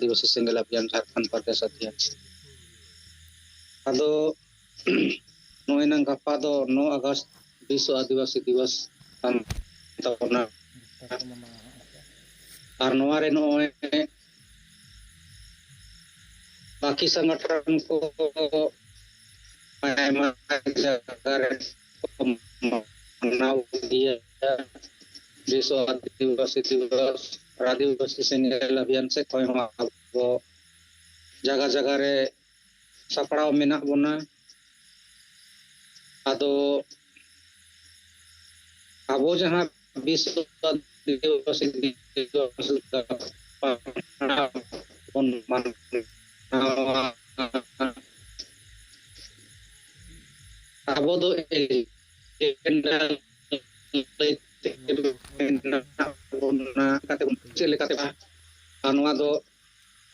आदिवासी सेंगेल अभियान झारखंड प्रदेश अध्यक्ष अदो नोएना गपा दो 9 अगस्त विश्व आदिवासी दिवस kan tabona ar noare noe बाकी संगठन को मनाव दिया विश्व आदिवासी दिवस आदिवासी सेंगेल अभियान से कोई वो जगह जगह रे सपड़ाव मेना बोना अदो अबो जहाँ विश्व आदिवासी दिवस अबो दो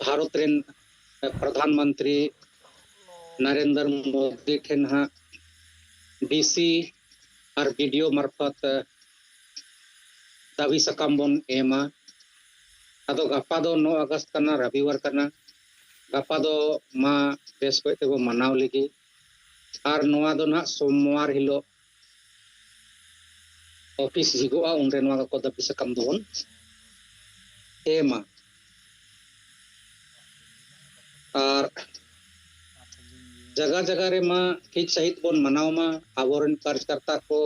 भारत रेन प्रधानमंत्री नरेंद्र मोदी ठेन डीसी और वीडियो मार्फत दावी सकाम बन एमा अदो गपा दो 9 अगस्त कना रविवार कना गपा दो मा बेस को तेबो मनाव लगी और नोआ दो ना सोमवार हिलो ऑफिस हिगोआ उनरे नोआ को दावी सकाम दोन एमा और जगह जगह रे मा ठीक सहित बन मनाव मा आबोरन कार्यकर्ता को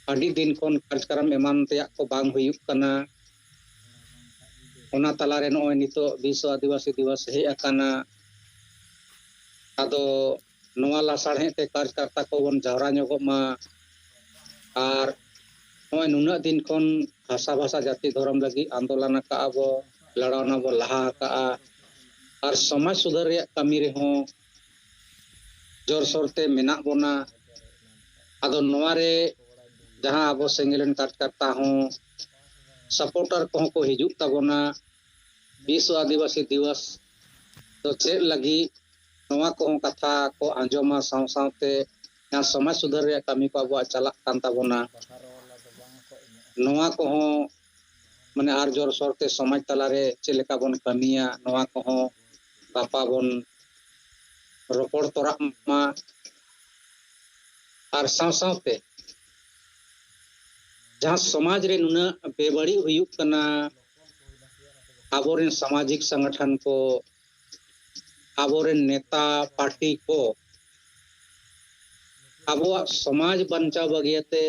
अड़ी दिन कोन कार्यक्रम एमान ते को बांग हुयुक कना ओना तला रे नोय नितो विश्व आदिवासी दिवस हे अकाना अदो नोआ लासाड़े ते कार्यकर्ता को बन जावरा ᱧᱚᱜᱚᱜ मा और नोय नुना दिन कोन भाषा भाषा जाति धर्म लगी आंदोलन का अबो लड़ावना बो लहा का और समाज सुधार रे कमी रे हो जोर सोरते मेना बोना अदो नोआ रे जहाँ अब सेंगेलन कार्यकर्ता हूँ सपोर्टर को हिजुक तबोना विश्व आदिवासी दिवस तो चेक लगी नोआ को कथा को आंजोमा साव सावते यहाँ समाज सुधार रे कमी को अब चला कान तबोना नोआ को माने आर जोर सोरते समाज तलारे चेलेका बन कमिया नोआ को गपा बन रोपड़ तोरा मा और साव सावते जहाँ समाज रे नुना बेबड़ी हुयुक कना आबोरेन सामाजिक संगठन को आबोरेन नेता पार्टी को आबो समाज बंचाव बगियते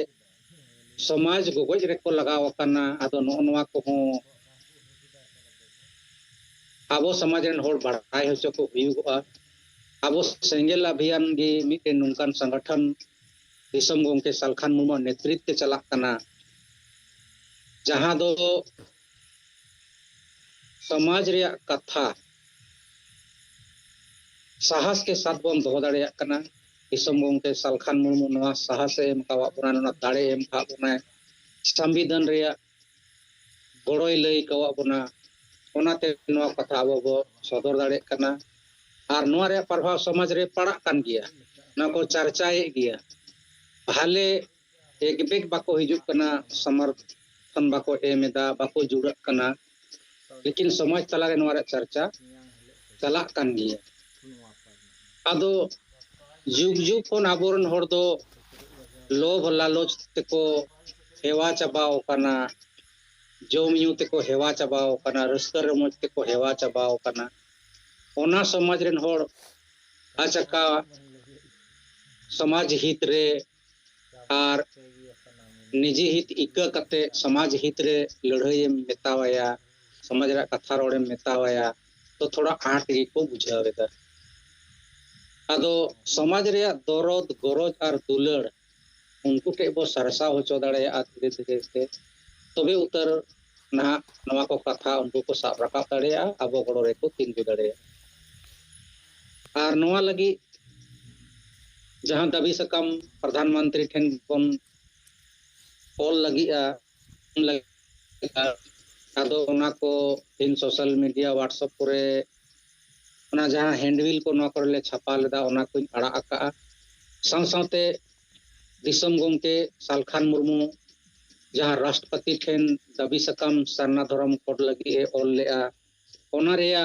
समाज गोगज रे को लगाव कना आदो नोआ को आबो समाज रेन होड़ बढ़ाई होचो को हुयुगआ आबो सेंगेल अभियान गे मिटे नुनकान संगठन दिसम गोंके सालखान मुर्मू नेतृत्व चला कना जहाँ दो समाज रे कथा साहस के साथ बन दो दाड़े कना दिसम गोंके सालखान मुर्मू नोआ साहस एम कावा पुना नोना दाड़े एम का पुना संविधान रे गोड़ोय लई कावा पुना ओनाते नोआ कथा अब बो सदर दाड़े कना और नोआ रे प्रभाव समाज रे पड़ा कान गिया ना को चर्चाए गिया हाले एक बेग बाको हिजुक कना समर्थन बाको एमेदा बाको जुड़क कना लेकिन समाज तला रे नोआ रे चर्चा चला कान गिया अदो जुग जुग कोन आबोरन होड़ दो लोभ लालच तेको हेवा चबाव कना जोम यू तेको हेवा चबाव कना रस्कर रमोज तेको हेवा चबाव कना ओना समाज रेन होड़ आचका समाज हित रे और निजी हित इका कते समाज हित रे लड़ाई मेतावाया समाज रा कथा रोड़े मेतावाया तो थोड़ा आट गे को बुझावेदा अदो समाज रे दरद गरज और दुलड़ उनको के बो सरसा होचो दाड़े धीरे धीरे से तबे उतर ना नवा को कथा उनको को साब रखा दाड़े अब गड़ो रे को तिंगु दाड़े और नवा लगी जहाँ दाबी सकम प्रधानमंत्री ठेन बन कॉल लगी अदो उना को इन सोशल मीडिया व्हाट्सएप करे उना जहाँ हैंडबिल को नवा करले छापा लेदा उना को अड़ा आका साव सावते दिसम गोंके सालखान मुर्मू जहां राष्ट्रपति ठेन दाबी सकम सारना धर्म कोड लगी ए ऑल लेआ ओना रेया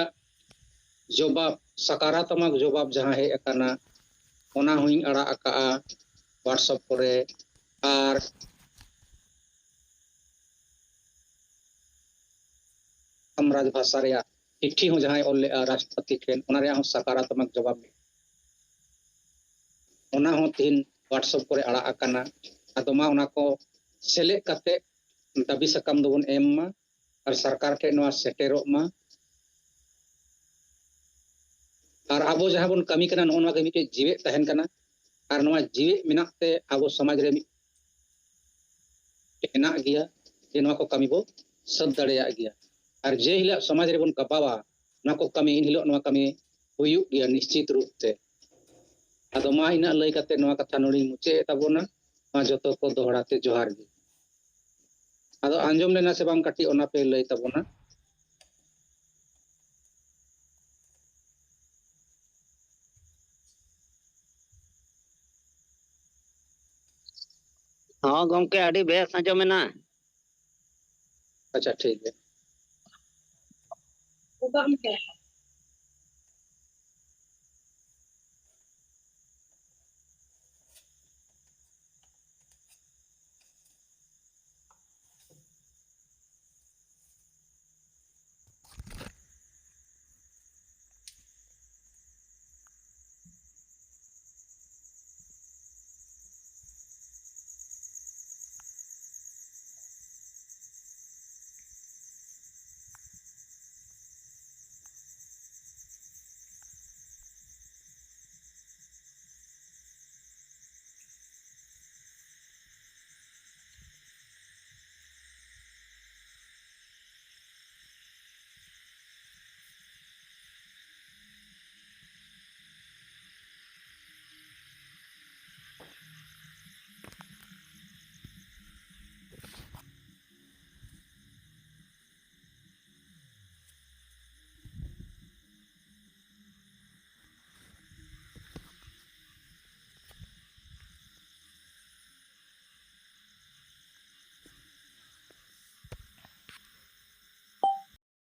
जवाब सकारात्मक जवाब जहां हे अकाना ओना हुई अड़ा अका व्हाट्सएप करे और हम राजभाषा रेया चिट्ठी हो जहां ऑल लेआ राष्ट्रपति ठेन ओना रेया सकारात्मक जवाब ओना हो तीन व्हाट्सएप करे अड़ा अकाना अदमा ओना को सेले कते दाबी सकम दोबन एम मा और सरकार ठे नवा सेटेरो मा और आबो जहां बन कमी कना नोना के मिटे जीवे तहन कना और नवा जीवे मिनाते आबो समाज रे हेना गया जे नवा को कमी बो सब दड़ेया गया और जे हिला समाज रे बन कपावा ना को कमी इन हिलो नवा कमी हुयु गया निश्चित रूप से आदो मा इना लई कते नवा कथा नोड़ी मुचे ताबोना मा जतो को दोहराते जोहार गी आदो आंजम लेना से बांग कटी ओना पे लई ताबोना हाँ गमके आड़ी बेस आंजमेना अच्छा ठीक है